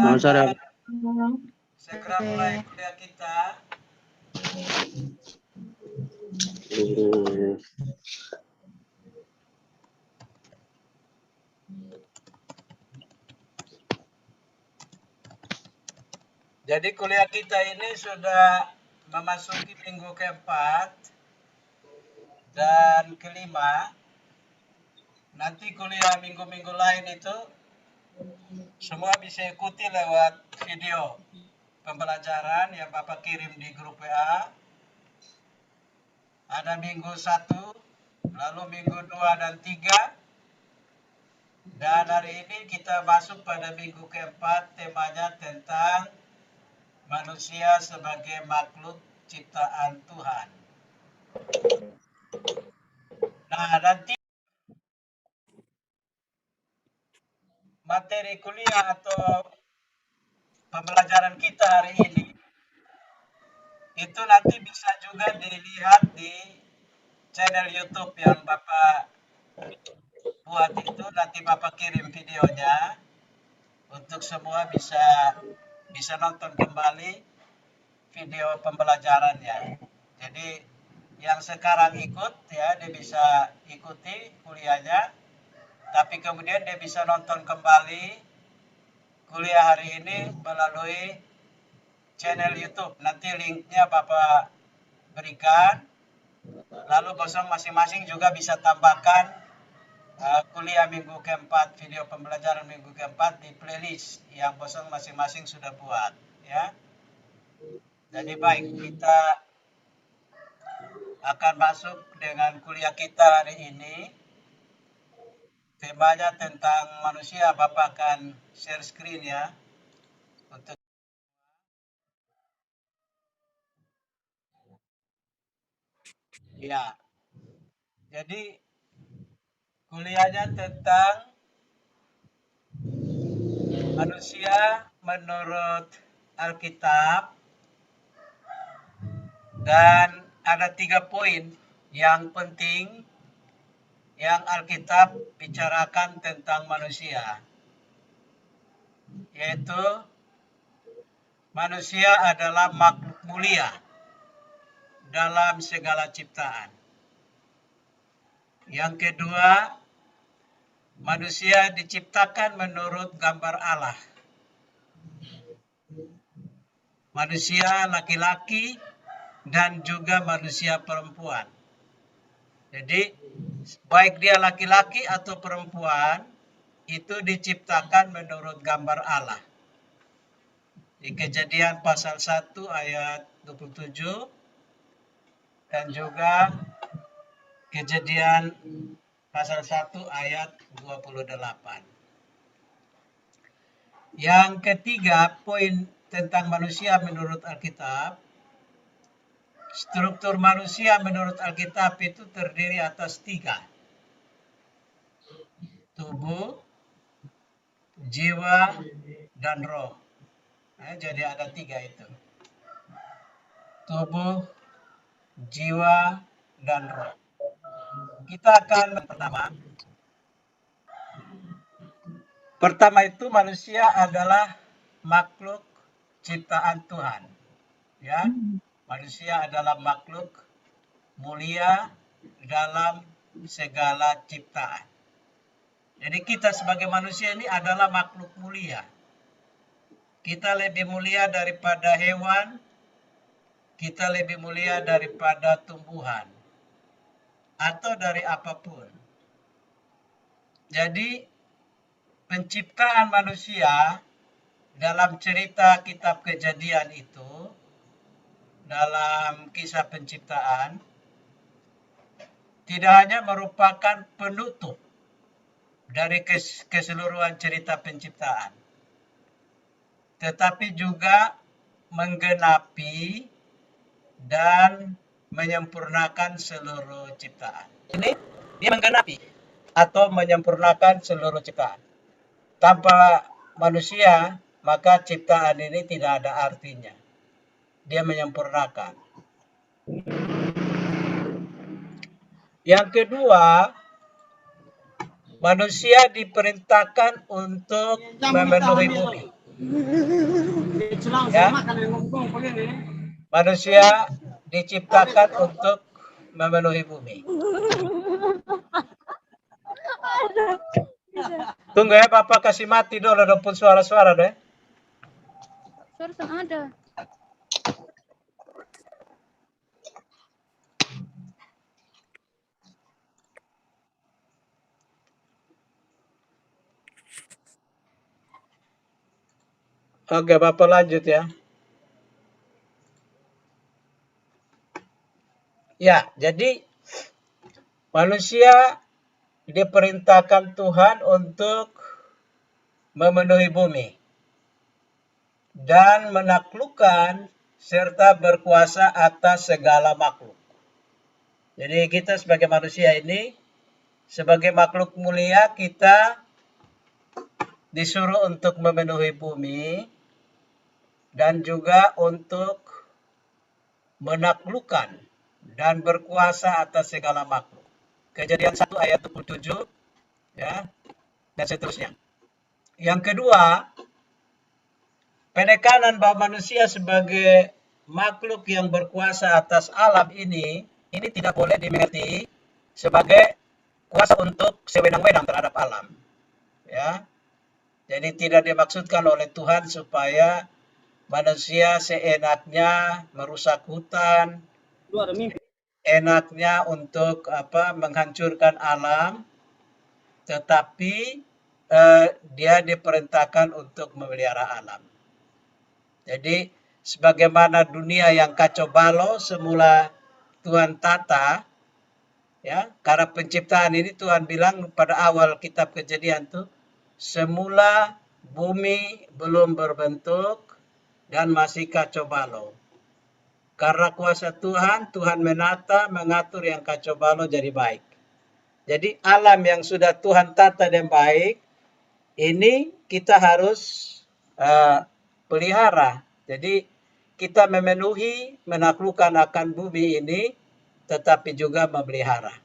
Selamat sore. Segera mulai kuliah kita. Jadi kuliah kita ini sudah memasuki minggu keempat dan kelima. Nanti kuliah minggu-minggu lain itu semua bisa ikuti lewat video pembelajaran yang Bapak kirim di grup WA. Ada minggu 1, lalu minggu 2 dan 3. Dan hari ini kita masuk pada minggu keempat, temanya tentang manusia sebagai makhluk ciptaan Tuhan. Nah, nanti materi kuliah atau pembelajaran kita hari ini itu nanti bisa juga dilihat di channel YouTube yang Bapak buat itu. Nanti Bapak kirim videonya untuk semua bisa nonton kembali video pembelajarannya. Jadi yang sekarang ikut ya, dia bisa ikuti kuliahnya, tapi kemudian dia bisa nonton kembali kuliah hari ini melalui channel YouTube. Nanti linknya Bapak berikan, lalu Bosong masing-masing juga bisa tambahkan kuliah minggu keempat, video pembelajaran minggu keempat di playlist yang Bosong masing-masing sudah buat ya. Jadi baik, kita akan masuk dengan kuliah kita hari ini. Temanya tentang manusia. Bapak akan share screen ya. Untuk ya. Jadi kuliahnya tentang manusia menurut Alkitab. Dan ada 3 poin yang penting yang Alkitab bicarakan tentang manusia, yaitu manusia adalah makhluk mulia dalam segala ciptaan. Yang kedua, manusia diciptakan menurut gambar Allah. Manusia laki-laki dan juga manusia perempuan. Jadi baik dia laki-laki atau perempuan itu diciptakan menurut gambar Allah. Di Kejadian pasal 1 ayat 27 dan juga Kejadian pasal 1 ayat 28. Yang ketiga, poin tentang manusia menurut Alkitab. Struktur manusia menurut Alkitab itu terdiri atas 3. Tubuh, jiwa, dan roh. Nah, jadi ada 3 itu. Tubuh, jiwa, dan roh. Kita akan pertama itu manusia adalah makhluk ciptaan Tuhan. Ya, manusia adalah makhluk mulia dalam segala ciptaan. Jadi kita sebagai manusia ini adalah makhluk mulia. Kita lebih mulia daripada hewan, kita lebih mulia daripada tumbuhan, atau dari apapun. Jadi penciptaan manusia dalam cerita kitab Kejadian itu, dalam kisah penciptaan, tidak hanya merupakan penutup dari keseluruhan cerita penciptaan, tetapi juga menggenapi dan menyempurnakan seluruh ciptaan. Ini dia menggenapi atau menyempurnakan seluruh ciptaan. Tanpa manusia, maka ciptaan ini tidak ada artinya. Dia menyempurnakan. Yang kedua, manusia diperintahkan untuk memenuhi bumi. Ya, manusia diciptakan untuk memenuhi bumi. Tunggu ya, Bapak kasih mati dulu pun suara-suara deh. Suara ada. Oke, Bapak lanjut ya. Ya, jadi manusia diperintahkan Tuhan untuk memenuhi bumi dan menaklukkan serta berkuasa atas segala makhluk. Jadi kita sebagai manusia ini, sebagai makhluk mulia, kita disuruh untuk memenuhi bumi dan juga untuk menaklukkan dan berkuasa atas segala makhluk. Kejadian 1 ayat 27 ya, dan seterusnya. Yang kedua, penekanan bahwa manusia sebagai makhluk yang berkuasa atas alam ini tidak boleh dimengerti sebagai kuasa untuk sewenang-wenang terhadap alam. Ya. Jadi tidak dimaksudkan oleh Tuhan supaya manusia seenaknya merusak hutan, enaknya untuk menghancurkan alam, tetapi dia diperintahkan untuk memelihara alam. Jadi sebagaimana dunia yang kacau balau semula Tuhan tata, ya, karena penciptaan ini Tuhan bilang pada awal kitab Kejadian tuh, semula bumi belum berbentuk dan masih kacau balau. Karena kuasa Tuhan, Tuhan menata, mengatur yang kacau balau jadi baik. Jadi alam yang sudah Tuhan tata dan baik, ini kita harus pelihara. Jadi kita memenuhi, menaklukkan akan bumi ini, tetapi juga memelihara.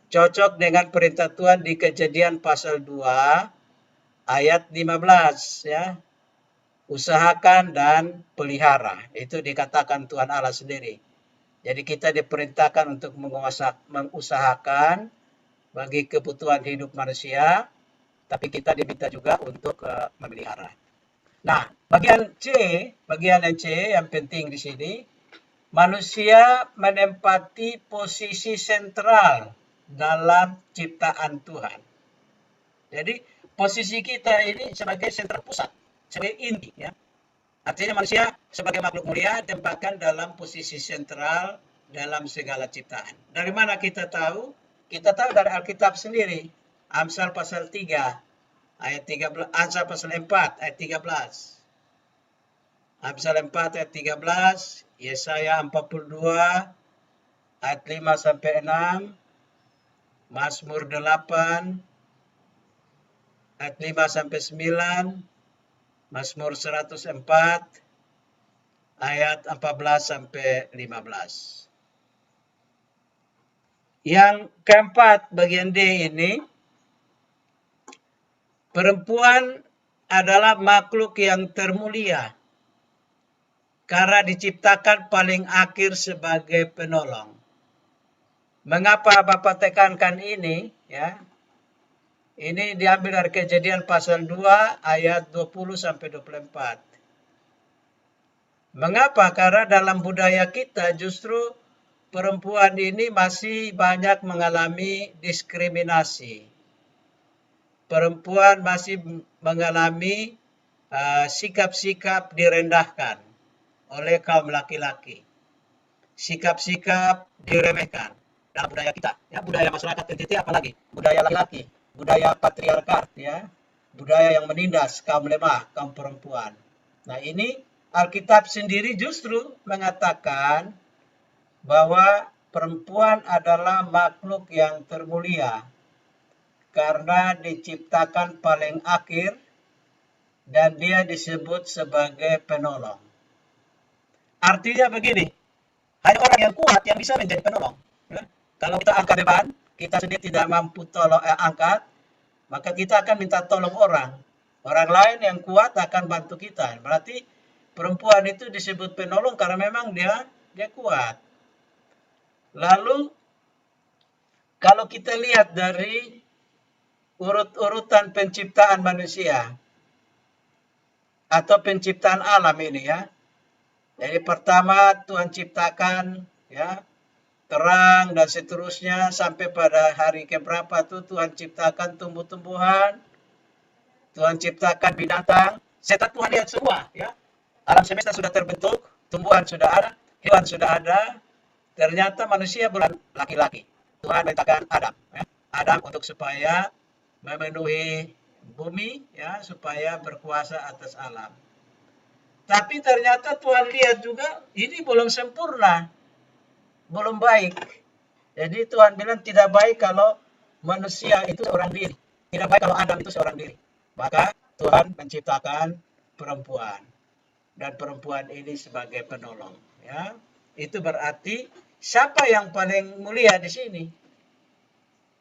Cocok dengan perintah Tuhan di Kejadian pasal 2 ayat 15 ya. Usahakan dan pelihara. Itu dikatakan Tuhan Allah sendiri. Jadi kita diperintahkan untuk mengusahakan bagi kebutuhan hidup manusia, tapi kita diminta juga untuk memelihara. Nah, bagian yang C yang penting di sini, manusia menempati posisi sentral dalam ciptaan Tuhan. Jadi posisi kita ini sebagai sentral pusat, sebagai inti ya. Artinya manusia sebagai makhluk mulia ditempatkan dalam posisi sentral dalam segala ciptaan. Dari mana kita tahu? Kita tahu dari Alkitab sendiri. Amsal pasal 3 ayat 13, Amsal pasal 4 ayat 13. Amsal 4 ayat 13, Yesaya 42 ayat 5 sampai 6, Mazmur 8 ayat 5 sampai 9, Mazmur 104 ayat 14 sampai 15. Yang keempat, bagian D ini, perempuan adalah makhluk yang termulia karena diciptakan paling akhir sebagai penolong. Mengapa Bapak tekankan ini? Ya, ini diambil dari Kejadian pasal 2 ayat 20 sampai 24. Mengapa? Karena dalam budaya kita justru perempuan ini masih banyak mengalami diskriminasi. Perempuan masih mengalami sikap-sikap direndahkan oleh kaum laki-laki. Sikap-sikap diremehkan dalam budaya kita. Ya, budaya masyarakat NTT apalagi? Budaya laki-laki, budaya patriarkat, ya, budaya yang menindas kaum lemah, kaum perempuan. Nah, ini Alkitab sendiri justru mengatakan bahwa perempuan adalah makhluk yang termulia karena diciptakan paling akhir dan dia disebut sebagai penolong. Artinya begini, hanya orang yang kuat yang bisa menjadi penolong. Ya. Kalau kita angkat beban, kita sendiri tidak mampu angkat, maka kita akan minta tolong orang. Orang lain yang kuat akan bantu kita. Berarti perempuan itu disebut penolong karena memang dia kuat. Lalu kalau kita lihat dari urut-urutan penciptaan manusia atau penciptaan alam ini ya. Jadi pertama Tuhan ciptakan ya terang dan seterusnya sampai pada hari keberapa tuh Tuhan ciptakan tumbuh-tumbuhan, Tuhan ciptakan binatang, setelah Tuhan lihat semua ya. Alam semesta sudah terbentuk, tumbuhan sudah ada, hewan sudah ada, ternyata manusia bukan laki-laki. Tuhan menciptakan Adam ya. Adam untuk supaya memenuhi bumi ya, supaya berkuasa atas alam. Tapi ternyata Tuhan lihat juga ini belum sempurna, belum baik. Jadi Tuhan bilang tidak baik kalau manusia itu seorang diri. Tidak baik kalau Adam itu seorang diri. Maka Tuhan menciptakan perempuan. Dan perempuan ini sebagai penolong. Ya, itu berarti siapa yang paling mulia di sini?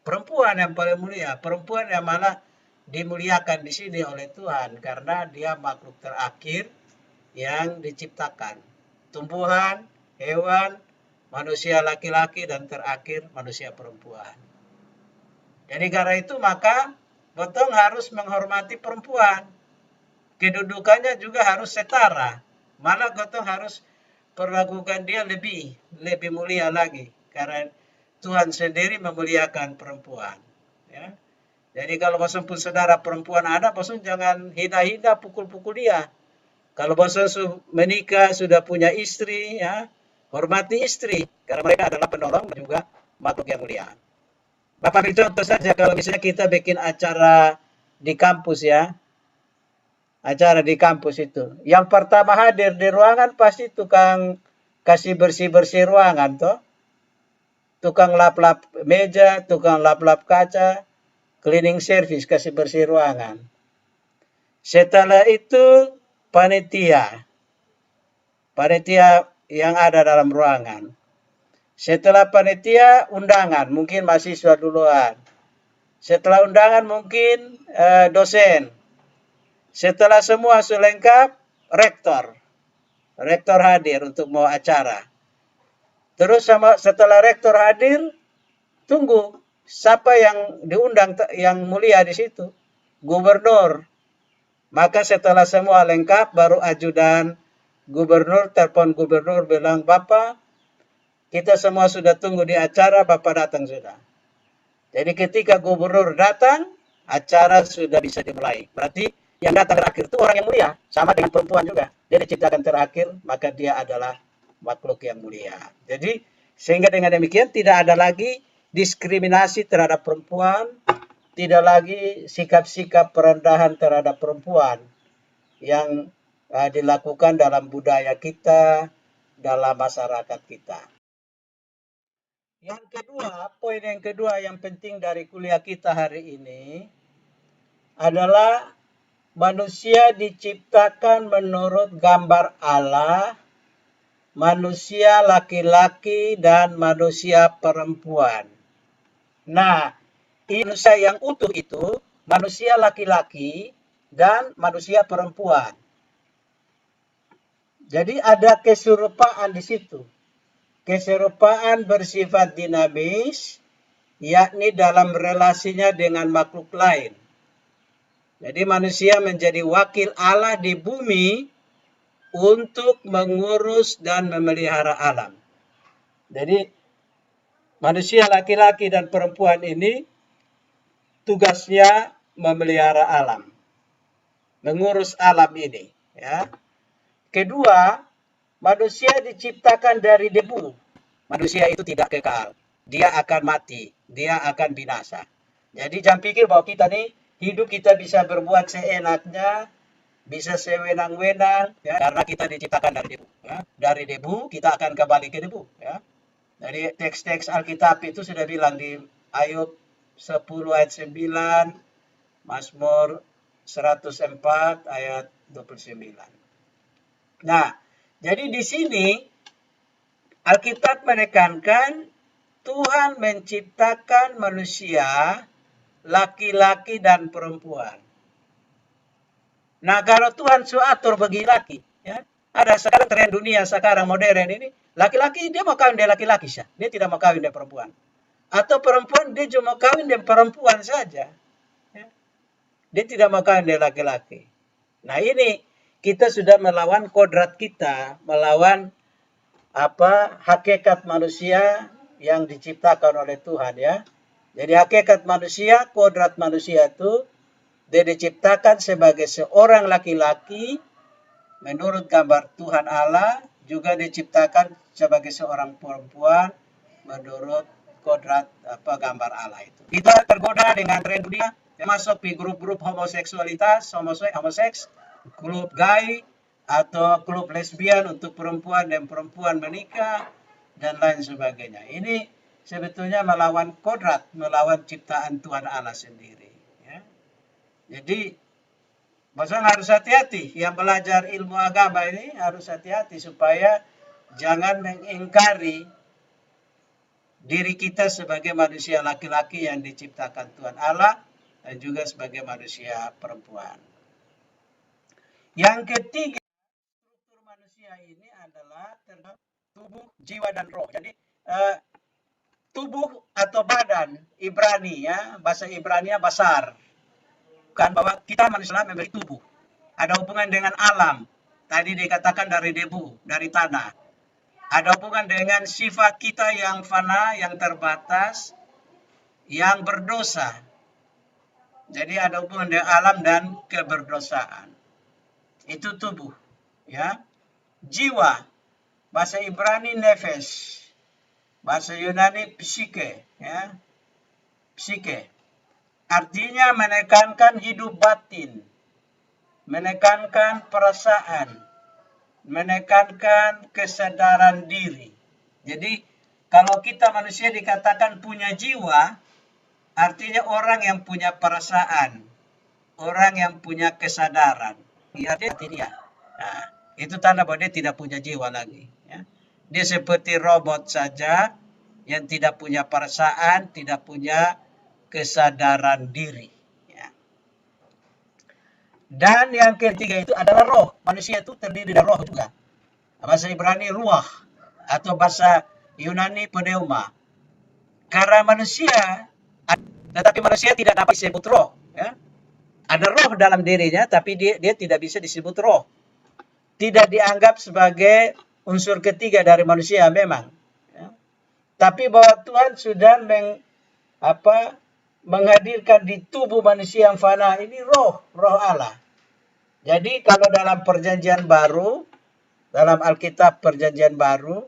Perempuan yang paling mulia. Perempuan yang malah dimuliakan di sini oleh Tuhan. Karena dia makhluk terakhir yang diciptakan. Tumbuhan, hewan, manusia laki-laki, dan terakhir manusia perempuan. Jadi karena itu maka Gotong harus menghormati perempuan. Kedudukannya juga harus setara. Malah Gotong harus perlakukan dia lebih mulia lagi. Karena Tuhan sendiri memuliakan perempuan. Ya. Jadi kalau bosan pun saudara perempuan ada, bosan jangan hina-hina pukul-pukul dia. Kalau bosan menikah, sudah punya istri, ya hormati istri. Karena mereka adalah penolong juga makhluk yang mulia. Bapak ambil contoh saja kalau misalnya kita bikin acara di kampus ya. Acara di kampus itu. Yang pertama hadir di ruangan pasti tukang kasih bersih-bersih ruangan toh. Tukang lap-lap meja, tukang lap-lap kaca, cleaning service kasih bersih ruangan. Setelah itu panitia. Panitia yang ada dalam ruangan. Setelah panitia undangan, mungkin mahasiswa duluan. Setelah undangan mungkin dosen. Setelah semua selengkap, rektor. Rektor hadir untuk mau acara. Terus setelah rektor hadir, tunggu siapa yang diundang yang mulia di situ? Gubernur. Maka setelah semua lengkap, baru ajudan gubernur, telepon gubernur bilang, Bapak, kita semua sudah tunggu di acara, Bapak datang sudah. Jadi ketika gubernur datang, acara sudah bisa dimulai. Berarti yang datang terakhir itu orang yang mulia. Sama dengan perempuan juga. Dia diciptakan terakhir, maka dia adalah makhluk yang mulia. Jadi sehingga dengan demikian tidak ada lagi diskriminasi terhadap perempuan, tidak lagi sikap-sikap perendahan terhadap perempuan yang dilakukan dalam budaya kita, dalam masyarakat kita. Yang kedua, poin yang kedua yang penting dari kuliah kita hari ini adalah manusia diciptakan menurut gambar Allah, manusia laki-laki dan manusia perempuan. Nah, manusia yang utuh itu manusia laki-laki dan manusia perempuan. Jadi ada keserupaan di situ. Keserupaan bersifat dinamis, yakni dalam relasinya dengan makhluk lain. Jadi manusia menjadi wakil Allah di bumi untuk mengurus dan memelihara alam. Jadi manusia laki-laki dan perempuan ini tugasnya memelihara alam, mengurus alam ini. Ya. Kedua, manusia diciptakan dari debu. Manusia itu tidak kekal. Dia akan mati, dia akan binasa. Jadi jangan pikir bahwa kita nih hidup kita bisa berbuat seenaknya, bisa sewenang-wenang, ya, karena kita diciptakan dari debu. Ya. Dari debu kita akan kembali ke debu. Ya. Dari teks-teks Alkitab itu sudah bilang di Ayub 10 ayat 9, Mazmur 104 ayat 29. Nah, jadi di sini Alkitab menekankan Tuhan menciptakan manusia laki-laki dan perempuan. Nah, kalau Tuhan atur bagi laki, ya, ada sekarang tren dunia sekarang modern ini, laki-laki dia mau kawin dengan laki-laki saja, dia tidak mau kawin dengan perempuan. Atau perempuan dia cuma kawin dengan perempuan saja, ya. Dia tidak mau kawin dengan laki-laki. Nah, ini kita sudah melawan kodrat kita, melawan hakikat manusia yang diciptakan oleh Tuhan, ya. Jadi hakikat manusia, kodrat manusia itu dia diciptakan sebagai seorang laki-laki menurut gambar Tuhan Allah, juga diciptakan sebagai seorang perempuan menurut kodrat gambar Allah itu. Kita tergoda dengan tren dunia, termasuk di grup-grup homoseksualitas, homoseks, klub gay atau klub lesbian untuk perempuan dan perempuan menikah dan lain sebagainya. Ini sebetulnya melawan kodrat, melawan ciptaan Tuhan Allah sendiri, ya. Jadi maksudnya harus hati-hati, yang belajar ilmu agama ini harus hati-hati supaya jangan mengingkari diri kita sebagai manusia laki-laki yang diciptakan Tuhan Allah dan juga sebagai manusia perempuan. Yang ketiga, struktur manusia ini adalah tentang tubuh, jiwa, dan roh. Jadi tubuh atau badan Ibrani, ya, bahasa Ibrania basar. Kan bahwa kita manusia memiliki tubuh. Ada hubungan dengan alam. Tadi dikatakan dari debu, dari tanah. Ada hubungan dengan sifat kita yang fana, yang terbatas, yang berdosa. Jadi ada hubungan dengan alam dan keberdosaan. Itu tubuh, ya. Jiwa, bahasa Ibrani nefesh, bahasa Yunani psike, ya. Psike. Artinya menekankan hidup batin, menekankan perasaan, menekankan kesadaran diri. Jadi kalau kita manusia dikatakan punya jiwa, artinya orang yang punya perasaan, orang yang punya kesadaran. Ya, dia. Nah, itu tanda bahwa dia tidak punya jiwa lagi, ya. Dia seperti robot saja yang tidak punya perasaan, tidak punya kesadaran diri, ya. Dan yang ketiga itu adalah roh. Manusia itu terdiri dari roh juga. Bahasa Ibrani ruah atau bahasa Yunani pneuma. Karena manusia, tetapi manusia tidak dapat disebut roh, ya. Ada roh dalam dirinya, tapi dia tidak bisa disebut roh. Tidak dianggap sebagai unsur ketiga dari manusia memang, ya. Tapi bahwa Tuhan sudah menghadirkan di tubuh manusia yang fana ini roh Allah. Jadi kalau dalam perjanjian baru, dalam Alkitab perjanjian baru,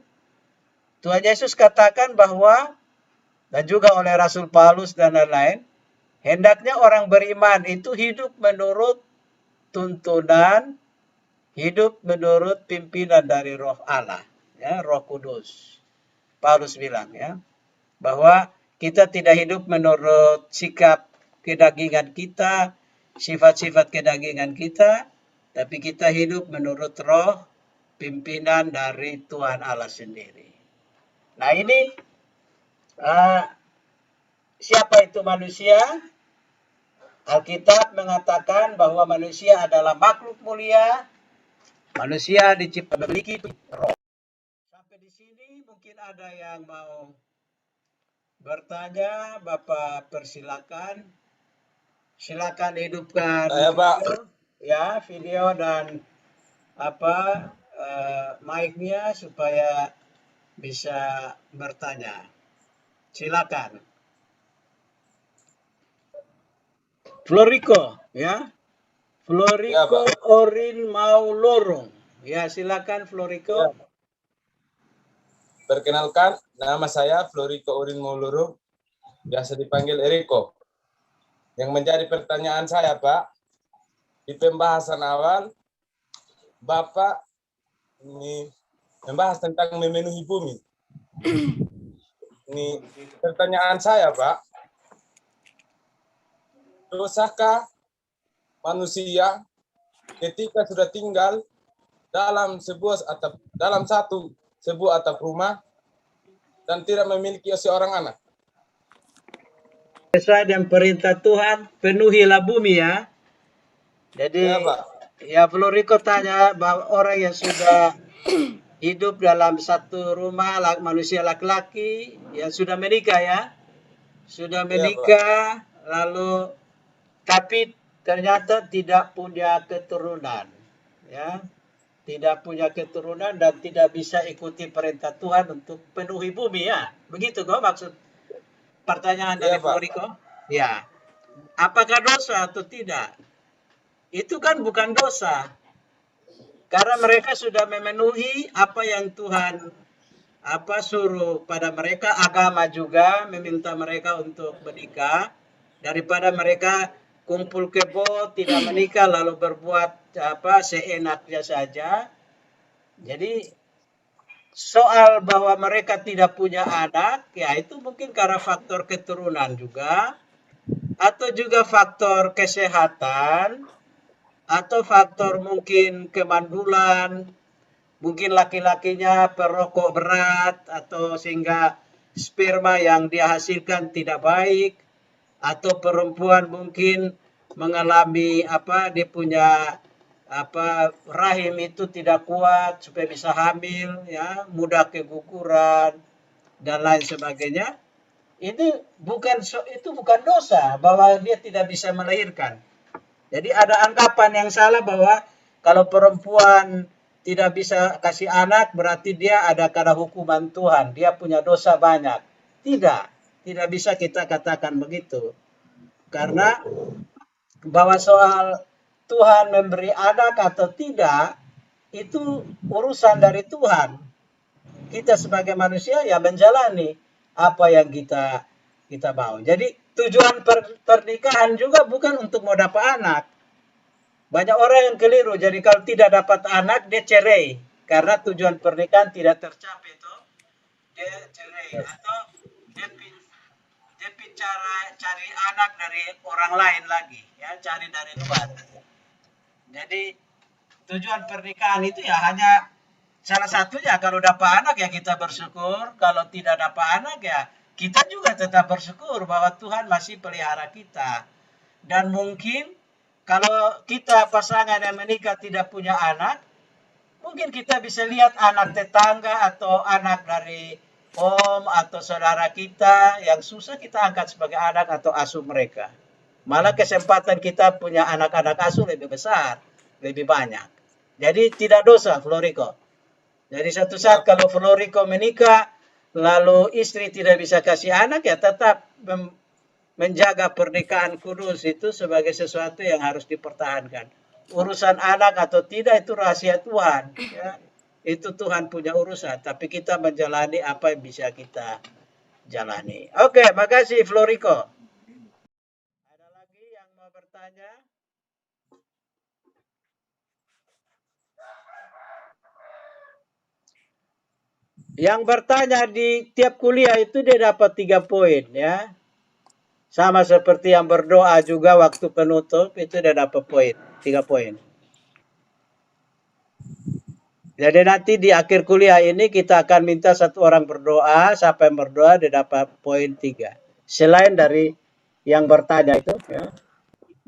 Tuhan Yesus katakan bahwa, dan juga oleh Rasul Paulus dan lain-lain, hendaknya orang beriman itu hidup menurut tuntunan, hidup menurut pimpinan dari roh Allah, ya, Roh Kudus. Paulus bilang, ya, bahwa kita tidak hidup menurut sikap kedagingan kita, sifat-sifat kedagingan kita, tapi kita hidup menurut roh pimpinan dari Tuhan Allah sendiri. Nah, ini siapa itu manusia? Alkitab mengatakan bahwa manusia adalah makhluk mulia. Manusia diciptakan memiliki roh. Sampai di sini mungkin ada yang mau bertanya, Bapak persilakan. Silakan hidupkan video, ya, video dan mic-nya supaya bisa bertanya. Silakan. Florico, ya. Florico ya, Orin Maulorong. Ya, silakan Florico. Ya. Perkenalkan, nama saya Florico Orin Maulorong, biasa dipanggil Eriko. Yang menjadi pertanyaan saya, Pak, di pembahasan awal, Bapak ini membahas tentang memenuhi bumi. Ini pertanyaan saya, Pak. Dosakah manusia ketika sudah tinggal dalam sebuah atap rumah dan tidak memiliki seorang anak? Sesuai dengan perintah Tuhan, penuhilah bumi, ya. Jadi, ya, Pak, Ya, Floriko tanya bahwa orang yang sudah hidup dalam satu rumah manusia laki-laki yang sudah menikah ya, sudah Iya, Pak. menikah lalu tapi ternyata tidak punya keturunan, ya, tidak punya keturunan dan tidak bisa ikuti perintah Tuhan untuk penuhi bumi ya, begitu kok maksud pertanyaan Iya, dari Pak. Floriko? Ya, apakah dosa atau tidak? Itu kan bukan dosa, karena mereka sudah memenuhi apa yang Tuhan suruh pada mereka. Agama juga meminta mereka untuk menikah, daripada mereka kumpul kebo tidak menikah lalu berbuat seenaknya saja. Jadi soal bahwa mereka tidak punya anak ya itu mungkin karena faktor keturunan juga, atau juga faktor kesehatan, atau faktor mungkin kemandulan. Mungkin laki-lakinya perokok berat atau sehingga sperma yang dia hasilkan tidak baik, atau perempuan mungkin mengalami dia punya rahim itu tidak kuat supaya bisa hamil ya, mudah keguguran dan lain sebagainya. Itu bukan dosa bahwa dia tidak bisa melahirkan. Jadi ada anggapan yang salah bahwa kalau perempuan tidak bisa kasih anak berarti dia ada karena hukuman Tuhan, dia punya dosa banyak. Tidak, tidak bisa kita katakan begitu. Karena bahwa soal Tuhan memberi anak atau tidak itu urusan dari Tuhan. Kita sebagai manusia ya menjalani apa yang kita mau. Jadi tujuan pernikahan juga bukan untuk mau dapat anak. Banyak orang yang keliru. Jadi kalau tidak dapat anak dia cerai karena tujuan pernikahan tidak tercapai itu, dia cerai atau dia cara cari anak dari orang lain lagi ya, cari dari luar. Jadi tujuan pernikahan itu ya hanya salah satunya, kalau dapat anak ya kita bersyukur, kalau tidak dapat anak ya kita juga tetap bersyukur bahwa Tuhan masih pelihara kita. Dan mungkin kalau kita pasangan yang menikah tidak punya anak, mungkin kita bisa lihat anak tetangga atau anak dari om atau saudara kita yang susah, kita angkat sebagai anak atau asuh mereka. Malah kesempatan kita punya anak-anak asuh lebih besar, lebih banyak. Jadi tidak dosa, Floriko. Jadi satu saat kalau Floriko menikah, lalu istri tidak bisa kasih anak, ya tetap menjaga pernikahan kudus itu sebagai sesuatu yang harus dipertahankan. Urusan anak atau tidak itu rahasia Tuhan. Ya. Itu Tuhan punya urusan, tapi kita menjalani apa yang bisa kita jalani. Oke, makasih Floriko. Ada lagi yang mau bertanya? Yang bertanya di tiap kuliah itu dia dapat 3 poin ya. Sama seperti yang berdoa juga waktu penutup itu dia dapat poin, 3 poin. Jadi nanti di akhir kuliah ini kita akan minta satu orang berdoa, siapa yang berdoa dia dapat poin 3. Selain dari yang bertanya itu ya.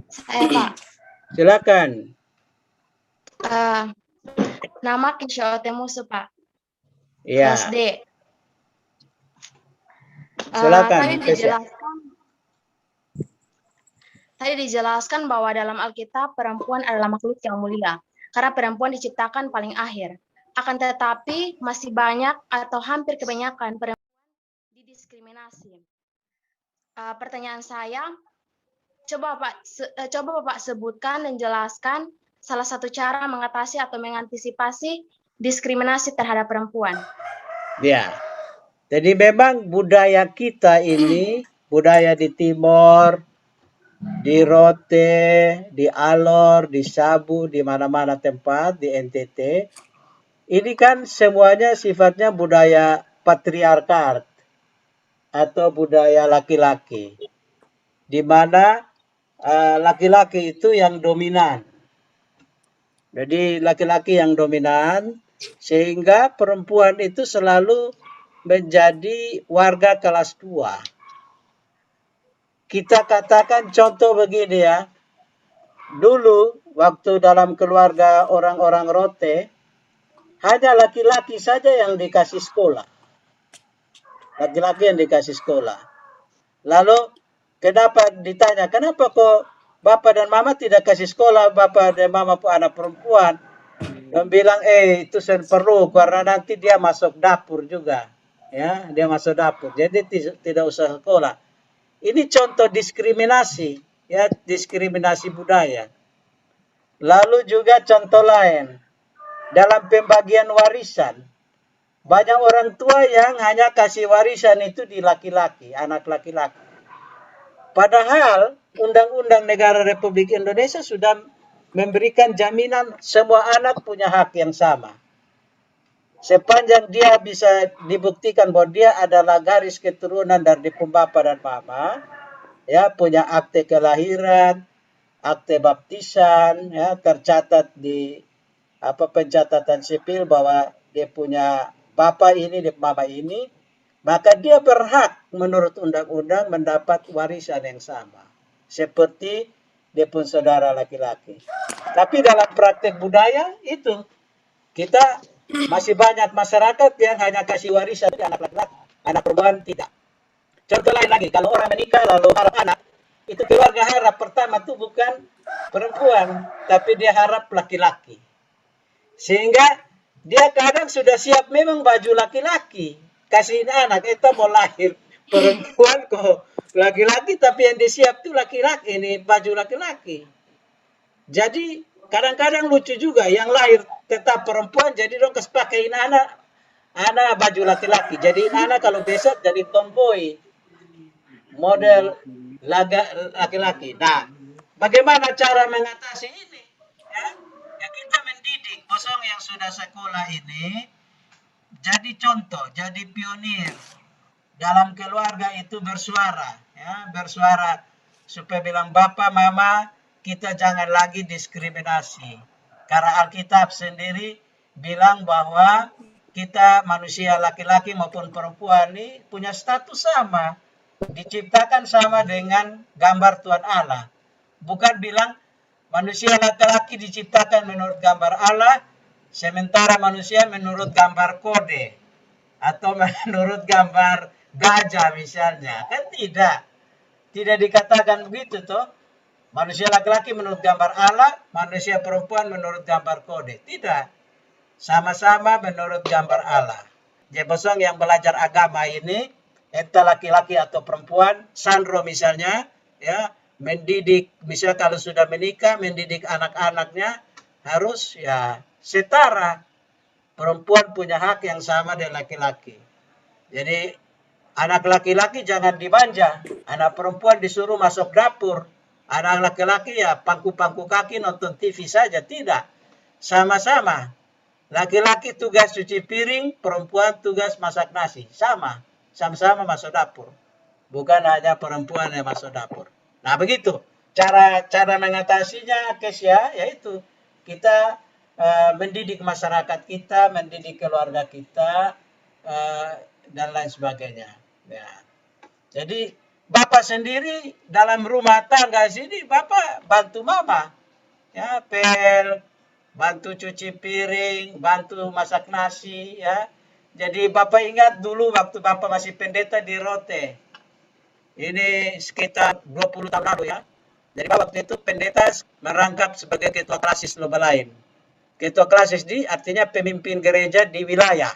Saya Pak. Silakan. Nama Kisho Temusu Pak. Iya. Kelas D. Silakan. Tadi dijelaskan bahwa dalam Alkitab perempuan adalah makhluk yang mulia karena perempuan diciptakan paling akhir. Akan tetapi masih banyak atau hampir kebanyakan perempuan didiskriminasi. Pertanyaan saya, coba Bapak sebutkan dan jelaskan salah satu cara mengatasi atau mengantisipasi diskriminasi terhadap perempuan. Ya. Jadi memang budaya kita ini, budaya di Timor, di Rote, di Alor, di Sabu, di mana-mana tempat, di NTT, ini kan semuanya sifatnya budaya patriarkat atau budaya laki-laki, di mana laki-laki itu yang dominan. Jadi laki-laki yang dominan, sehingga perempuan itu selalu menjadi warga kelas 2. Kita katakan contoh begini ya, dulu waktu dalam keluarga orang-orang Rote, hanya laki-laki saja yang dikasih sekolah. Laki-laki yang dikasih sekolah. Lalu kenapa ditanya, kenapa kok bapak dan mama tidak kasih sekolah, bapak dan mama anak perempuan? Dan bilang, itu perlu karena nanti dia masuk dapur juga. Ya, dia masuk dapur. Jadi tidak usah sekolah. Ini contoh diskriminasi, ya, diskriminasi budaya. Lalu juga contoh lain, dalam pembagian warisan, banyak orang tua yang hanya kasih warisan itu di laki-laki, anak laki-laki. Padahal Undang-Undang Negara Republik Indonesia sudah memberikan jaminan semua anak punya hak yang sama. Sepanjang dia bisa dibuktikan bahwa dia adalah garis keturunan dari pembapa dan mama, ya, punya akte kelahiran, akte baptisan, ya, tercatat di pencatatan sipil bahwa dia punya bapak ini dan mama ini, maka dia berhak menurut undang-undang mendapat warisan yang sama seperti dia pun saudara laki-laki. Tapi dalam praktek budaya itu kita masih banyak masyarakat yang hanya kasih warisan ke anak laki-laki, anak perempuan tidak. Contoh lain lagi, kalau orang menikah lalu harap anak, itu keluarga harap pertama itu bukan perempuan, tapi dia harap laki-laki. Sehingga dia kadang sudah siap memang baju laki-laki. Kasih anak, itu mau lahir perempuan kok laki-laki, tapi yang disiap itu laki-laki, ini baju laki-laki. Jadi kadang-kadang lucu juga, yang lahir tetap perempuan, jadi dong pakein anak baju laki-laki. Jadi anak kalau besok jadi tomboy, model laki-laki. Nah, bagaimana cara mengatasi ini? Ya kita mendidik kosong yang sudah sekolah ini jadi contoh, jadi pionir dalam keluarga itu bersuara, ya, bersuara supaya bilang bapak, mama, kita jangan lagi diskriminasi. Karena Alkitab sendiri bilang bahwa kita manusia laki-laki maupun perempuan ini punya status sama, diciptakan sama dengan gambar Tuhan Allah. Bukan bilang manusia laki-laki diciptakan menurut gambar Allah, sementara manusia menurut gambar kode atau menurut gambar gajah misalnya. Kan tidak. Tidak dikatakan begitu toh. Manusia laki-laki menurut gambar Allah, manusia perempuan menurut gambar kode. Tidak. Sama-sama menurut gambar Allah. Jadi bosong yang belajar agama ini, entah laki-laki atau perempuan, Sandro misalnya, ya, mendidik, misalnya kalau sudah menikah, mendidik anak-anaknya harus ya setara. Perempuan punya hak yang sama dengan laki-laki. Jadi anak laki-laki jangan dimanja, anak perempuan disuruh masuk dapur. Anak laki-laki ya pangku-pangku kaki nonton TV saja, tidak. Sama-sama. Laki-laki tugas cuci piring, perempuan tugas masak nasi. Sama-sama masuk dapur. Bukan hanya perempuan yang masuk dapur. Nah begitu cara mengatasinya, Kesia, yaitu kita mendidik masyarakat kita, mendidik keluarga kita, dan lain sebagainya. Ya. Jadi bapak sendiri dalam rumah tangga sini, bapak bantu mama, ya, bantu cuci piring, bantu masak nasi, ya. Jadi bapak ingat dulu waktu bapak masih pendeta di Rote. Ini sekitar 20 tahun lalu ya. Jadi waktu itu pendeta merangkap sebagai ketua klasis lomba lain. Ketua klasis artinya pemimpin gereja di wilayah.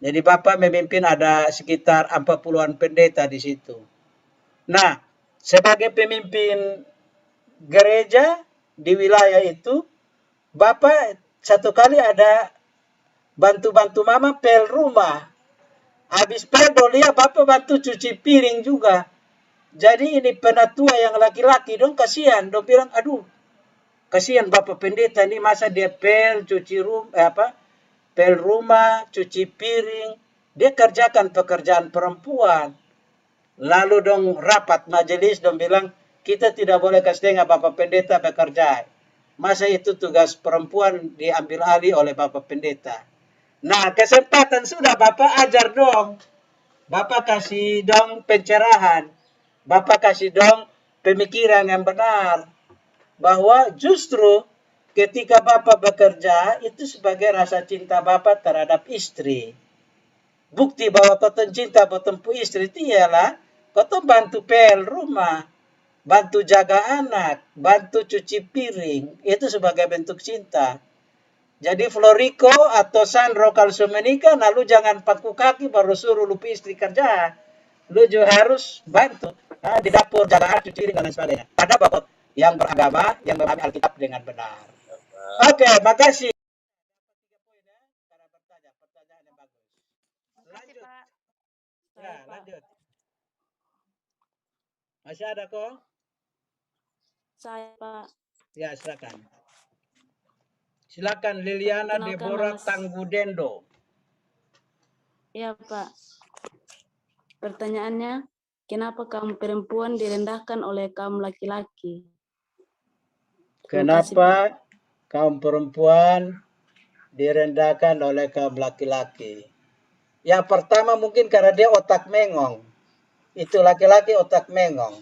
Jadi bapak memimpin ada sekitar 40-an pendeta di situ. Nah, sebagai pemimpin gereja di wilayah itu, bapak satu kali ada bantu-bantu mama pel rumah. Habis pel dolia bapak bantu cuci piring juga. Jadi ini penatua yang laki-laki dong kasihan, dong bilang aduh kasihan bapak pendeta ini masa dia pel pel rumah, cuci piring, dia kerjakan pekerjaan perempuan. Lalu dong rapat majelis dong bilang kita tidak boleh kasih dengan bapak pendeta bekerja. Masa itu tugas perempuan diambil alih oleh bapak pendeta. Nah kesempatan sudah bapak ajar dong, bapak kasih dong pencerahan. Bapak kasih dong pemikiran yang benar. bahwa justru ketika Bapak bekerja itu sebagai rasa cinta Bapak terhadap istri. Bukti bahwa kau cinta bertemu istri itu ialah kau bantu pel rumah, bantu jaga anak, bantu cuci piring. Itu sebagai bentuk cinta. Jadi Florico atau Sandro kalau sudah menikah, nah lu jangan paku kaki baru suruh lupa istri kerja. Lu juga harus bantu di dapur, jaga anak, cuci piring, dan lain sebagainya. Ada bapak yang beragama, yang memahami Alkitab dengan benar. Oke, makasih. Cara bertanya, pertanyaan yang bagus. Lanjut. Ya, lanjut. Masih ada kok? Saya, Pak. Ya, silakan. Silakan Liliana Perkenalkan Deborah nama Tanggudendo. Ya, Pak. Pertanyaannya, kenapa kaum perempuan direndahkan oleh kaum laki-laki? Terima kasih, Pak. Kenapa kaum perempuan direndahkan oleh kaum laki-laki? Yang pertama mungkin karena dia otak mengong. Itu laki-laki otak mengong.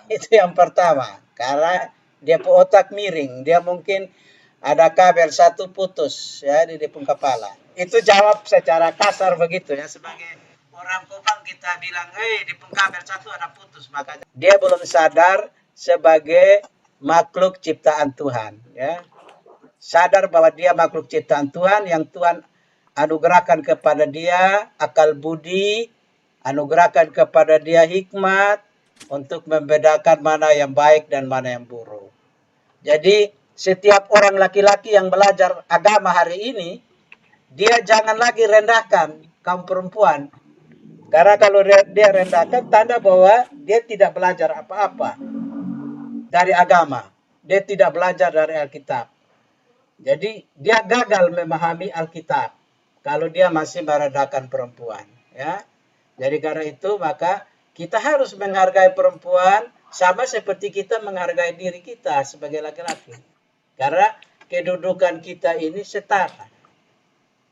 Itu yang pertama. Karena dia otak miring. Dia mungkin ada kabel satu putus ya di depan kepala. Itu jawab secara kasar begitu ya. Sebagai orang Kupang kita bilang, di depan kabel satu ada putus. Makanya dia belum sadar sebagai makhluk ciptaan Tuhan. Ya. Sadar bahwa dia makhluk ciptaan Tuhan yang Tuhan anugerahkan kepada dia akal budi, anugerahkan kepada dia hikmat untuk membedakan mana yang baik dan mana yang buruk. Jadi setiap orang laki-laki yang belajar agama hari ini, dia jangan lagi rendahkan kaum perempuan. Karena kalau dia rendahkan, tanda bahwa dia tidak belajar apa-apa dari agama. Dia tidak belajar dari Alkitab. Jadi dia gagal memahami Alkitab kalau dia masih merendahkan perempuan, ya. Jadi karena itu maka kita harus menghargai perempuan sama seperti kita menghargai diri kita sebagai laki-laki. Karena kedudukan kita ini setara.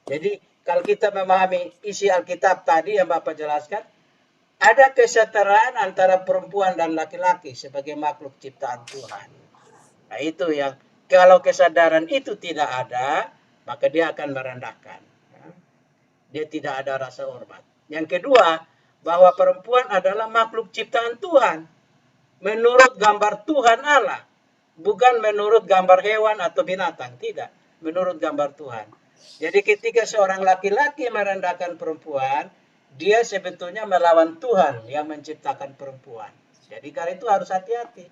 Jadi kalau kita memahami isi Alkitab tadi yang Bapak jelaskan, ada kesetaraan antara perempuan dan laki-laki sebagai makhluk ciptaan Tuhan. Nah itu yang kalau kesadaran itu tidak ada, maka dia akan merendahkan. Dia tidak ada rasa hormat. Yang kedua, bahwa perempuan adalah makhluk ciptaan Tuhan. Menurut gambar Tuhan Allah. Bukan menurut gambar hewan atau binatang. Tidak. Menurut gambar Tuhan. Jadi ketika seorang laki-laki merendahkan perempuan, dia sebetulnya melawan Tuhan yang menciptakan perempuan. Jadi karena itu harus hati-hati.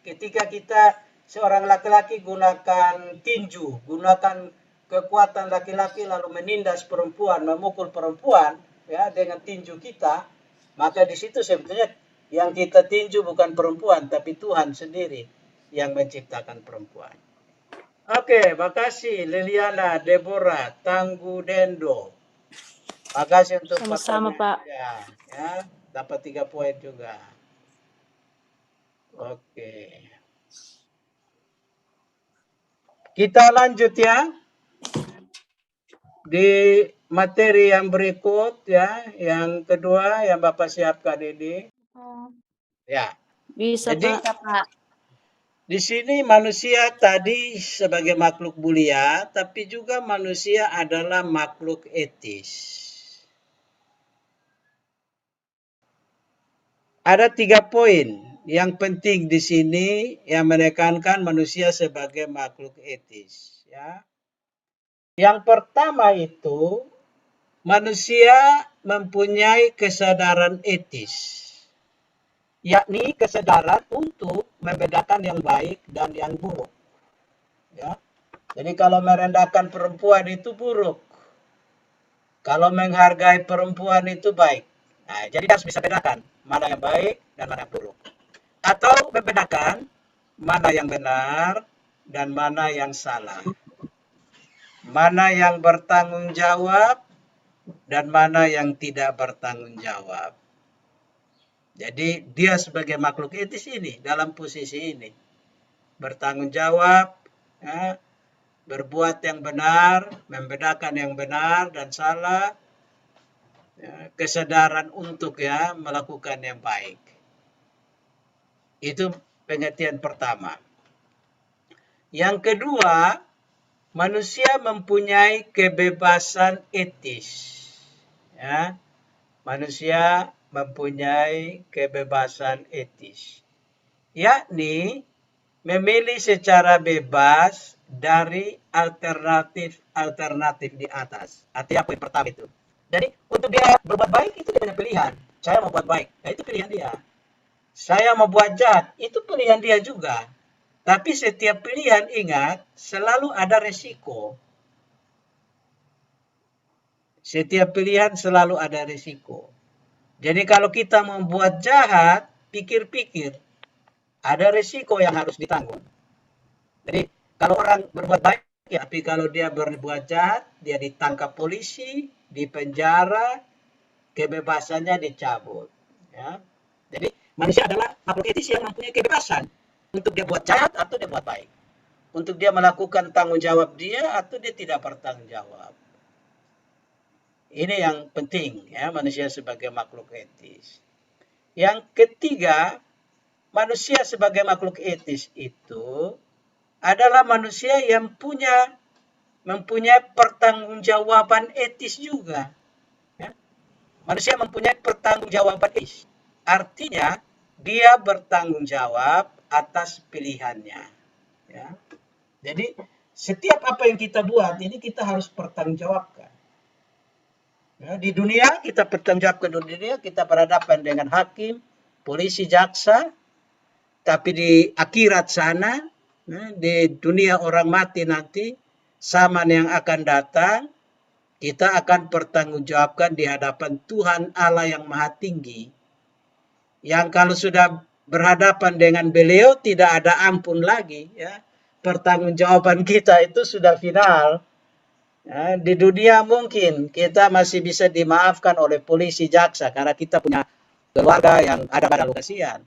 Ketika kita seorang laki-laki gunakan tinju, gunakan kekuatan laki-laki lalu menindas perempuan, memukul perempuan ya dengan tinju kita, maka di situ sebetulnya yang kita tinju bukan perempuan tapi Tuhan sendiri yang menciptakan perempuan. Oke, makasih Liliana Deborah Tanggudendo. Makasih untuk Sama-sama, Pak. ya, dapat 3 poin juga. Oke. Kita lanjut ya. Di materi yang berikut ya, yang kedua yang Bapak siapkan ini. Ya. Bisa, Jadi, Pak. di sini manusia tadi sebagai makhluk mulia, tapi juga manusia adalah makhluk etis. Ada 3 poin yang penting di sini yang menekankan manusia sebagai makhluk etis. Ya. Yang pertama itu, manusia mempunyai kesadaran etis, yakni kesadaran untuk membedakan yang baik dan yang buruk. Ya. Jadi kalau merendahkan perempuan itu buruk, kalau menghargai perempuan itu baik. Nah, jadi harus bisa bedakan mana yang baik dan mana yang buruk. Atau membedakan mana yang benar dan mana yang salah. Mana yang bertanggung jawab dan mana yang tidak bertanggung jawab. Jadi dia sebagai makhluk etis ini dalam posisi ini. Bertanggung jawab, ya, berbuat yang benar, membedakan yang benar dan salah, ya, kesadaran untuk ya melakukan yang baik. Itu pengertian pertama. Yang kedua, manusia mempunyai kebebasan etis. Ya, manusia mempunyai kebebasan etis, yakni memilih secara bebas dari alternatif-alternatif di atas. Artinya apa yang pertama itu? Jadi untuk dia berbuat baik itu dia punya pilihan. Saya mau buat baik, nah itu pilihan dia. Saya mau buat jahat, itu pilihan dia juga. Tapi setiap pilihan ingat selalu ada resiko. Setiap pilihan selalu ada risiko. Jadi kalau kita membuat jahat, pikir-pikir, ada risiko yang harus ditanggung. Jadi kalau orang berbuat baik, ya, tapi kalau dia berbuat jahat, dia ditangkap polisi, dipenjara, kebebasannya dicabut. Ya. Jadi manusia adalah makhluk etis yang mempunyai kebebasan untuk dia buat jahat atau dia buat baik. Untuk dia melakukan tanggung jawab dia atau dia tidak bertanggung jawab. Ini yang penting ya, manusia sebagai makhluk etis. Yang ketiga, manusia sebagai makhluk etis itu adalah manusia yang mempunyai pertanggungjawaban etis juga. Ya. Manusia mempunyai pertanggungjawaban etis. Artinya dia bertanggung jawab atas pilihannya. Ya. Jadi setiap apa yang kita buat ini kita harus pertanggungjawabkan. Ya, di dunia kita pertanggungjawabkan, di dunia kita berhadapan dengan hakim, polisi, jaksa, tapi di akhirat sana, di dunia orang mati nanti, zaman yang akan datang, kita akan pertanggungjawabkan di hadapan Tuhan Allah yang Maha Tinggi. Yang kalau sudah berhadapan dengan beliau tidak ada ampun lagi, ya. Pertanggungjawaban kita itu sudah final. Ya, di dunia mungkin kita masih bisa dimaafkan oleh polisi, jaksa karena kita punya keluarga yang ada pada kasihan.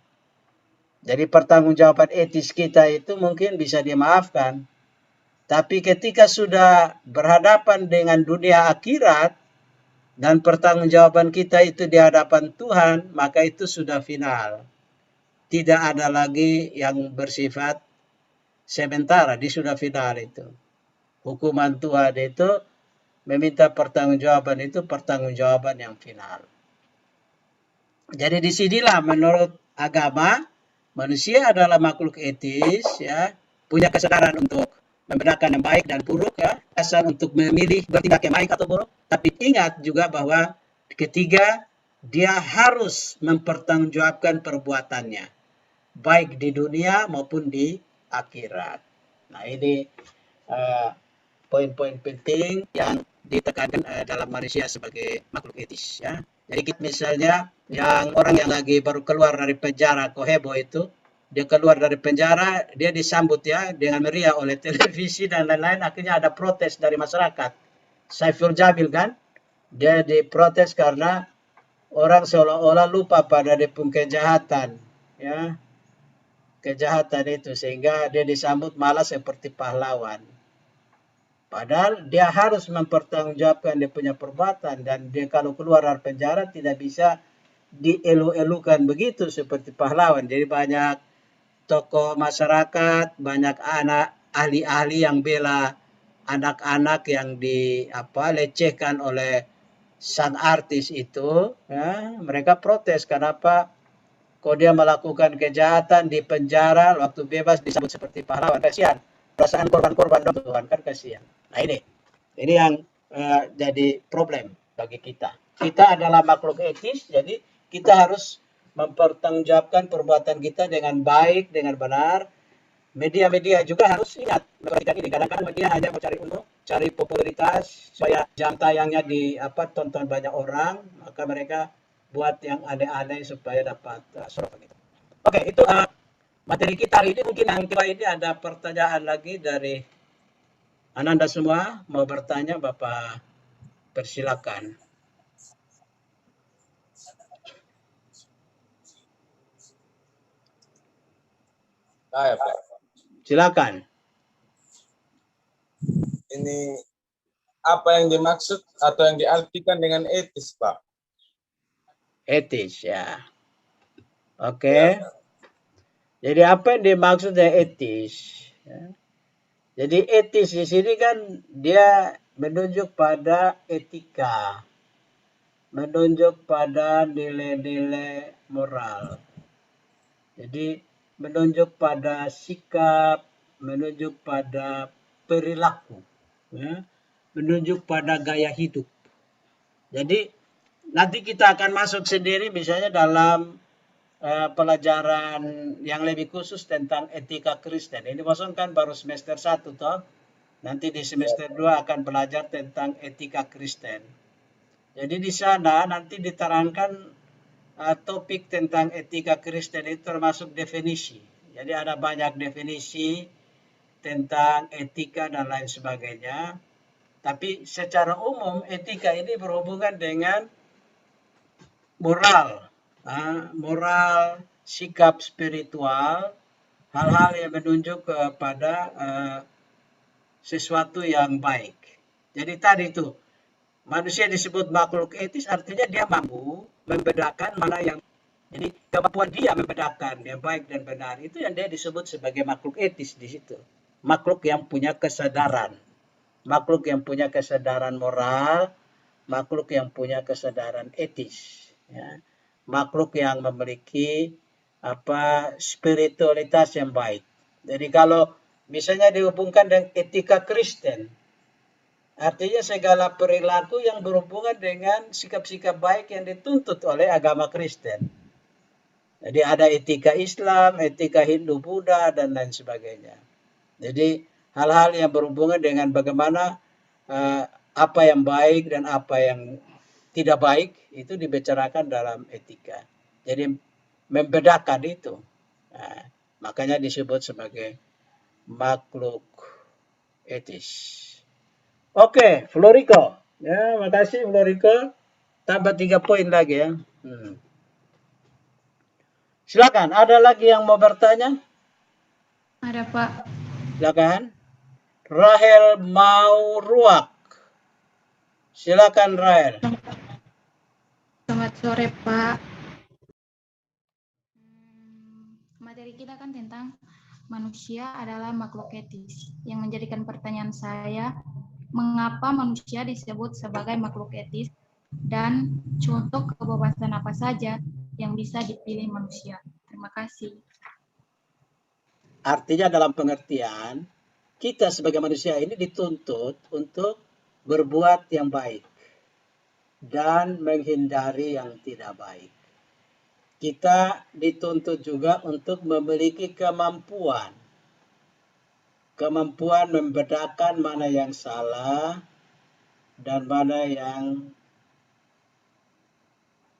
Jadi pertanggungjawaban etis kita itu mungkin bisa dimaafkan. Tapi ketika sudah berhadapan dengan dunia akhirat dan pertanggungjawaban kita itu di hadapan Tuhan, maka itu sudah final. Tidak ada lagi yang bersifat sementara, dia sudah final itu. Hukuman Tuhan itu meminta pertanggungjawaban itu pertanggungjawaban yang final. Jadi disinilah menurut agama manusia adalah makhluk etis, ya, punya kesadaran untuk membedakan yang baik dan buruk, ya, kesadaran untuk memilih bertindak yang baik atau buruk. Tapi ingat juga bahwa ketiga dia harus mempertanggungjawabkan perbuatannya, baik di dunia maupun di akhirat. Nah ini poin-poin penting yang ditekankan dalam manusia sebagai makhluk etis, ya. Jadi misalnya yang orang yang lagi baru keluar dari penjara Kohebo itu, dia keluar dari penjara, dia disambut ya dengan meriah oleh televisi dan lain-lain, akhirnya ada protes dari masyarakat. Saiful Jamil kan, dia diprotes karena orang seolah-olah lupa pada depung kejahatan, ya, kejahatan itu, sehingga dia disambut malah seperti pahlawan. Padahal dia harus mempertanggungjawabkan dia punya perbuatan, dan dia kalau keluar dari penjara tidak bisa dielu-elukan begitu seperti pahlawan. Jadi banyak tokoh masyarakat, banyak anak ahli-ahli yang bela anak-anak yang lecehkan oleh sang artis itu, ya, mereka protes kenapa kok dia melakukan kejahatan di penjara, waktu bebas disambut seperti pahlawan. Kasihan perasaan korban-korban dong Tuhan, kan kasihan. Nah ini yang jadi problem bagi kita. Kita adalah makhluk etis, jadi kita harus mempertanggungjawabkan perbuatan kita dengan baik, dengan benar. Media-media juga harus ingat melakukan ini. Kadang-kadang media hanya mencari untung, cari popularitas, supaya jam tayangnya tonton banyak orang, maka mereka buat yang aneh-aneh supaya dapat sorotan itu. Oke, itu materi kita hari ini. Mungkin yang kedua ini ada pertanyaan lagi dari Ananda semua. Mau bertanya, Bapak persilakan. Saya, Pak. Silakan. Ini apa yang dimaksud atau yang diartikan dengan etis, Pak? Etis, ya. Oke. Jadi apa yang dimaksud dengan etis? Ya. Jadi etis di sini kan dia menunjuk pada etika, menunjuk pada nilai-nilai moral. Jadi menunjuk pada sikap, menunjuk pada perilaku, ya, menunjuk pada gaya hidup. Jadi nanti kita akan masuk sendiri misalnya dalam pelajaran yang lebih khusus tentang etika Kristen. Ini maksudnya kan baru semester 1 toh. Nanti di semester 2 akan belajar tentang etika Kristen. Jadi di sana nanti diterangkan topik tentang etika Kristen itu termasuk definisi. Jadi ada banyak definisi tentang etika dan lain sebagainya. Tapi secara umum etika ini berhubungan dengan moral, moral, sikap spiritual, hal-hal yang menunjuk kepada sesuatu yang baik. Jadi tadi itu manusia disebut makhluk etis, artinya dia mampu membedakan mana yang, jadi kemampuan dia membedakan yang baik dan benar itu yang dia disebut sebagai makhluk etis di situ. Makhluk yang punya kesadaran, makhluk yang punya kesadaran moral, makhluk yang punya kesadaran etis, ya. Makhluk yang memiliki spiritualitas yang baik. Jadi kalau misalnya dihubungkan dengan etika Kristen, artinya segala perilaku yang berhubungan dengan sikap-sikap baik yang dituntut oleh agama Kristen. Jadi ada etika Islam, etika Hindu, Buddha, dan lain sebagainya. Jadi hal-hal yang berhubungan dengan bagaimana apa yang baik dan apa yang tidak baik itu dibicarakan dalam etika. Jadi membedakan itu. Nah, makanya disebut sebagai makhluk etis. Oke, Floriko. Ya, makasih Floriko. Tambah 3 poin lagi ya. Silakan, ada lagi yang mau bertanya? Ada, Pak. Silakan. Rahel Mauruak. Silakan Rahel. Selamat sore, Pak. Materi kita kan tentang manusia adalah makhluk etis. Yang menjadikan pertanyaan saya, mengapa manusia disebut sebagai makhluk etis dan contoh kebebasan apa saja yang bisa dipilih manusia? Terima kasih. Artinya dalam pengertian, kita sebagai manusia ini dituntut untuk berbuat yang baik dan menghindari yang tidak baik. Kita dituntut juga untuk memiliki kemampuan membedakan mana yang salah dan mana yang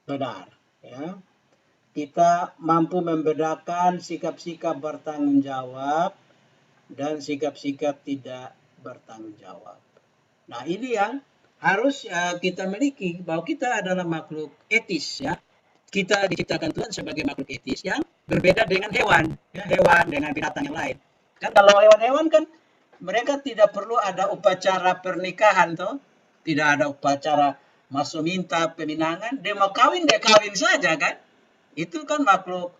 benar. Ya. Kita mampu membedakan sikap-sikap bertanggung jawab dan sikap-sikap tidak bertanggung jawab. Nah, ini yang harus kita miliki, bahwa kita adalah makhluk etis, ya. Kita diciptakan Tuhan sebagai makhluk etis yang berbeda dengan hewan, ya, hewan dengan binatang yang lain. Kan kalau hewan-hewan kan mereka tidak perlu ada upacara pernikahan toh, tidak ada upacara masuk minta peminangan, dia mau kawin dia kawin saja kan. Itu kan makhluk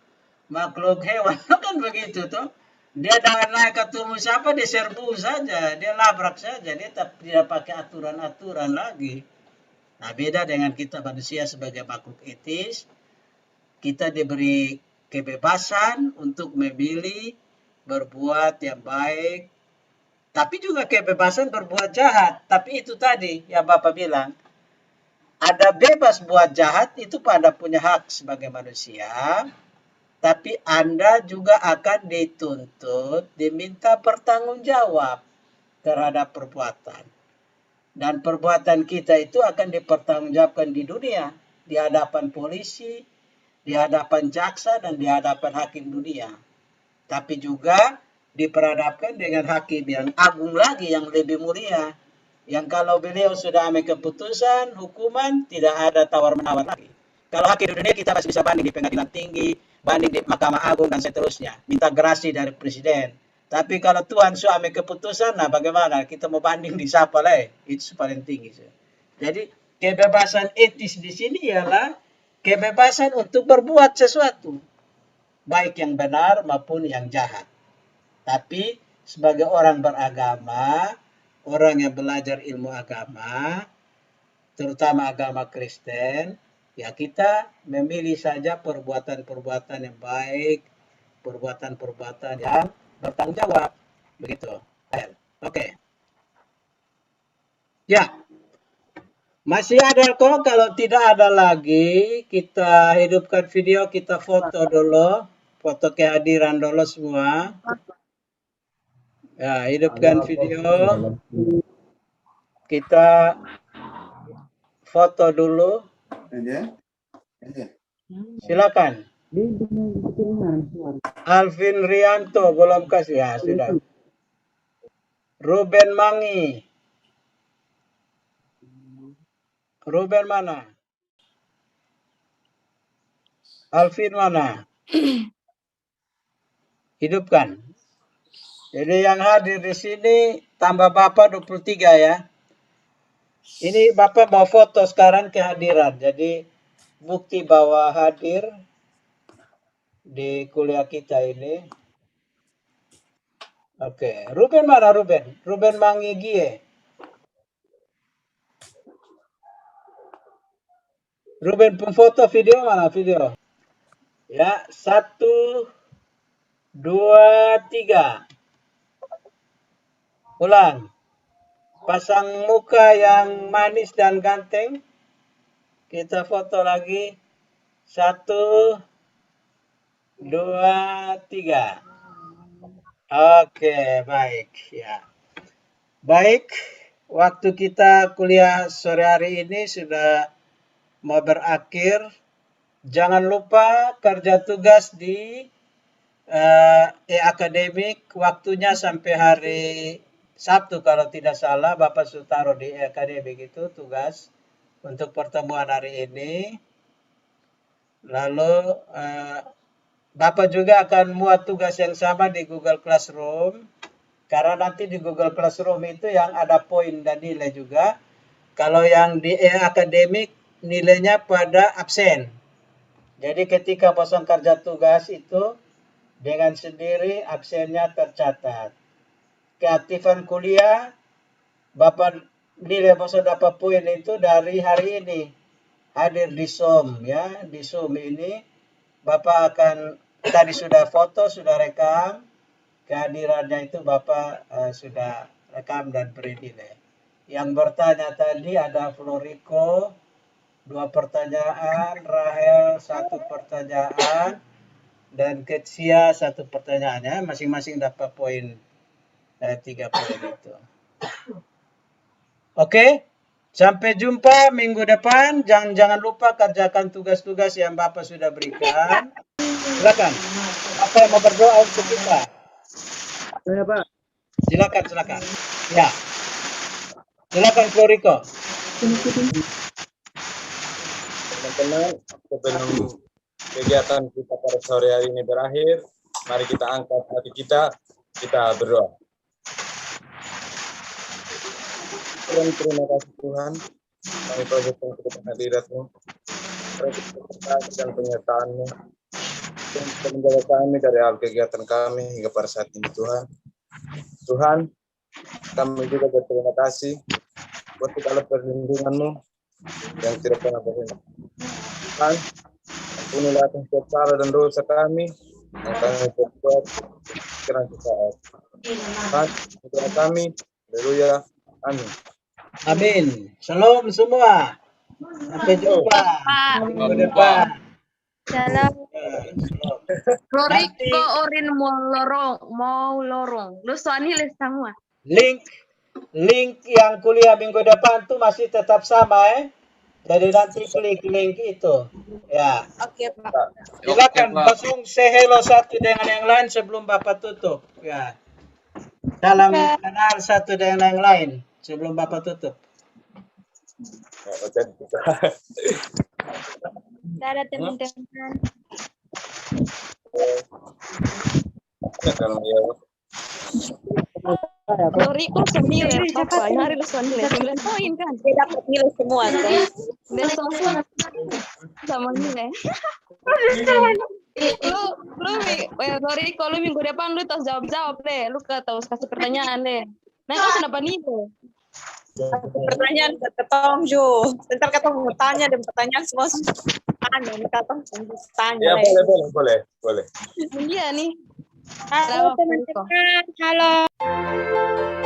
hewan kan begitu toh. Dia naik ketemu siapa dia serbu saja, dia labrak saja, dia tidak pakai aturan-aturan lagi. Nah, beda dengan kita manusia sebagai makhluk etis, kita diberi kebebasan untuk memilih berbuat yang baik, tapi juga kebebasan berbuat jahat. Tapi itu tadi yang Bapak bilang, ada bebas buat jahat, itu Anda punya hak sebagai manusia. Tapi Anda juga akan dituntut, diminta bertanggung jawab terhadap perbuatan. Dan perbuatan kita itu akan dipertanggungjawabkan di dunia, di hadapan polisi, di hadapan jaksa, dan di hadapan hakim dunia. Tapi juga diperhadapkan dengan hakim yang agung lagi, yang lebih mulia. Yang kalau beliau sudah ambil keputusan, hukuman, tidak ada tawar-menawar lagi. Kalau hakim di dunia kita masih bisa banding di pengadilan tinggi, banding di Mahkamah Agung dan seterusnya, minta gerasi dari presiden. Tapi kalau Tuhan sudah ambil keputusan, nah bagaimana? Kita mau banding di siapa lah? Itu paling tinggi. Jadi kebebasan etis di sini ialah kebebasan untuk berbuat sesuatu. baik yang benar maupun yang jahat. Tapi sebagai orang beragama, orang yang belajar ilmu agama, terutama agama Kristen, ya kita memilih saja perbuatan-perbuatan yang baik, perbuatan-perbuatan yang bertanggung jawab. Begitu. Oke. Ya. Masih ada kok, kalau tidak ada lagi, kita hidupkan video, kita foto dulu. Foto kehadiran dulu semua. Ya, hidupkan video. Kita foto dulu. Silakan. Alvin Rianto belum kasih, ya sudah. Ruben Mangi. Ruben mana? Alvin mana? Hidupkan. Jadi yang hadir di sini tambah Bapak 23 ya. Ini Bapak mau foto sekarang kehadiran. Jadi bukti bahwa hadir di kuliah kita ini. Oke, Ruben mana Ruben? Ruben Mangi Gie. Ruben pemfoto video mana video? Ya, 1, 2, 3. Ulang. Pasang muka yang manis dan ganteng. Kita foto lagi. 1, 2, 3. Oke, baik ya. Baik, waktu kita kuliah sore hari ini sudah mau berakhir. Jangan lupa kerja tugas di e-akademik, waktunya sampai hari Sabtu kalau tidak salah. Bapak sudah taruh di e-akademik itu tugas untuk pertemuan hari ini. Lalu Bapak juga akan muat tugas yang sama di Google Classroom. Karena nanti di Google Classroom itu yang ada poin dan nilai juga. Kalau yang di e-akademik nilainya pada absen. Jadi ketika pasang kerja tugas itu dengan sendiri absennya tercatat. Keaktifan kuliah, Bapak nilai pasang dapat poin itu dari hari ini. Hadir di Zoom ya, di Zoom ini Bapak akan tadi sudah foto, sudah rekam. Kehadirannya itu Bapak sudah rekam dan beri nilai. Yang bertanya tadi ada Floriko 2 pertanyaan, Rahel 1 pertanyaan, dan Ketsia 1 pertanyaannya. Masing-masing dapat poin 3 poin itu. Oke, sampai jumpa minggu depan. Jangan lupa kerjakan tugas-tugas yang Bapak sudah berikan. Silakan. Apa yang mau berdoa untuk kita? Saya Pak. Silakan. Ya. Silakan Floriko. Teman-teman, sebelum kegiatan kita pada sore hari ini berakhir, mari kita angkat hati kita berdoa. Terima kasih Tuhan, kami percaya untuk kehadiran-Mu, dan penyertaan-Mu, untuk menjaga kami dari hal kegiatan kami hingga pada saat ini Tuhan. Tuhan, kami juga berterima kasih buat segala perlindungan-Mu yang tidak pernah berhenti. Tuhan, ampunilah atas setiap salah dan dosa kami yang kami berbuat sekarang saat. Tuhan, doa kami, haleluya, amin. Amin. Shalom semua. Sampai jumpa minggu depan. Salam. Nanti Floriko Orin mau lorong. Lu soalnya semua. link yang kuliah minggu depan tuh masih tetap sama Jadi nanti klik link itu. Ya. Oke, Pak. Silakan langsung say hello satu dengan yang lain sebelum Bapak tutup. Ya. Salam kenal satu dengan yang lain sebelum Bapak tutup. Dadah teman-teman. Floriko 9, Papa. Hari lu 9 poin kan? Dia dapat nilai semua kan? Besok sama nilai. Floriko, lu minggu depan lu terus jawab deh. Lu terus kasih pertanyaan deh. Nah, kau kenapa nih tuh? Pertanyaan ke Tom Ju. Ntar ketemu tanya dan pertanyaan semua tanya. Kita tanya. Ya, boleh. Iya nih. Halo teman-teman. Halo.